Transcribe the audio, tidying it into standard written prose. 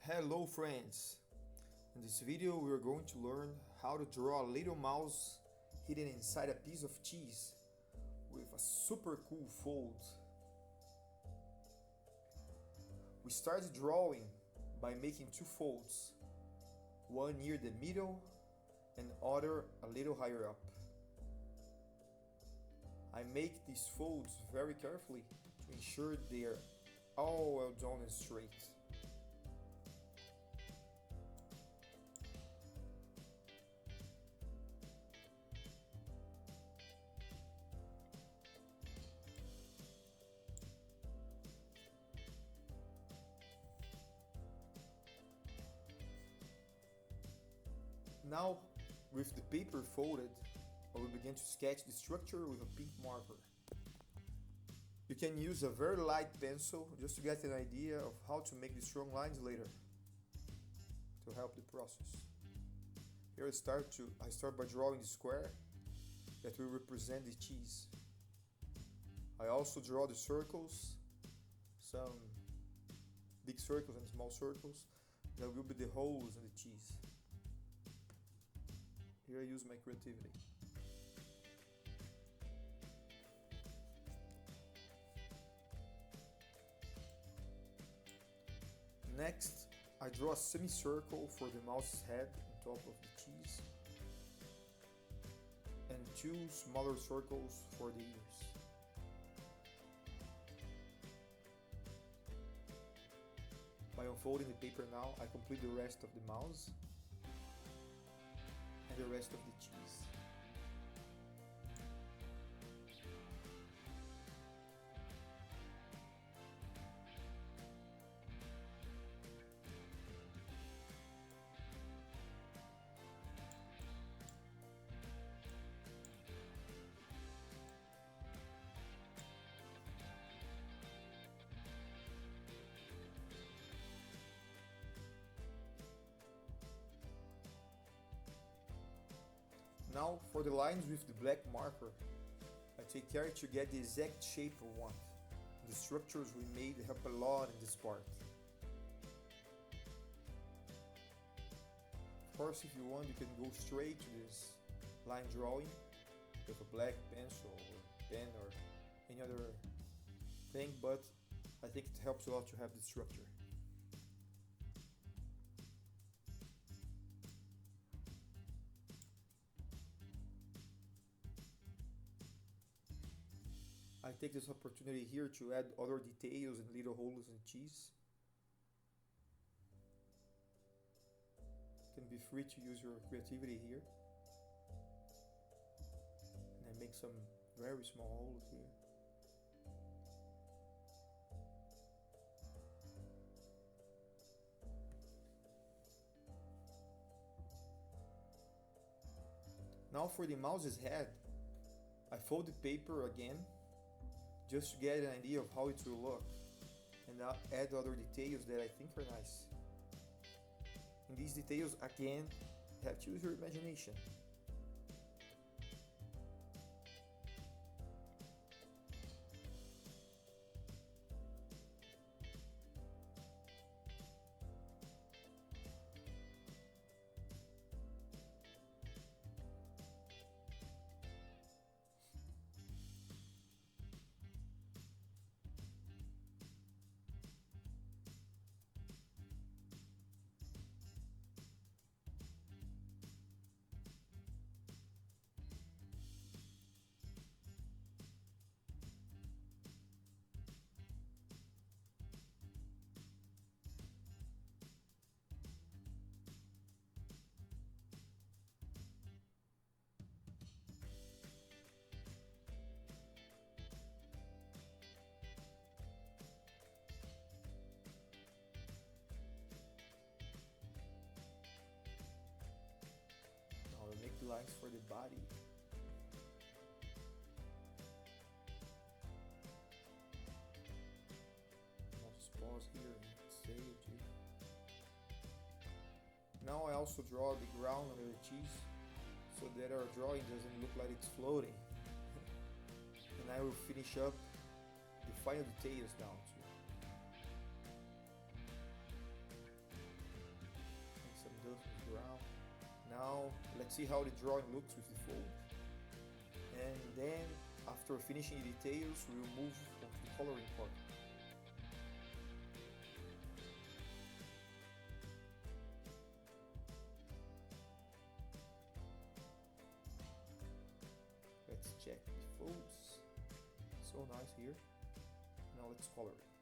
Hello friends! In this video we are going to learn how to draw a little mouse hidden inside a piece of cheese with a super cool fold. We start drawing by making two folds, one near the middle and other a little higher up. I make these folds very carefully to ensure they are all well done and straight. Now, with the paper folded, I will begin to sketch the structure with a pink marker. You can use a very light pencil just to get an idea of how to make the strong lines later to help the process. Here I start by drawing the square that will represent the cheese. I also draw the circles, some big circles and small circles that will be the holes in the cheese. Here I use my creativity. Next, I draw a semicircle for the mouse's head on top of the cheese and two smaller circles for the ears. By unfolding the paper now, I complete the rest of the mouse and the rest of the cheese. Now for the lines with the black marker, I take care to get the exact shape I want. The structures we made help a lot in this part. Of course, if you want, you can go straight to this line drawing with a black pencil or pen or any other thing, but I think it helps a lot to have the structure. I take this opportunity here to add other details and little holes in cheese. You can be free to use your creativity here. And I make some very small holes here. Now for the mouse's head, I fold the paper again just to get an idea of how it will look, and I'll add other details that I think are nice. In these details, again, you have to use your imagination. Now I'll make the lines for the body. I'll just pause here and save it. Now I also draw the ground under the cheese so that our drawing doesn't look like it's floating. And I will finish up the final details down too. around. Now let's see how the drawing looks with the fold. And then after finishing the details, we will move on to the coloring part. Let's check the folds. So nice here. Now let's color it.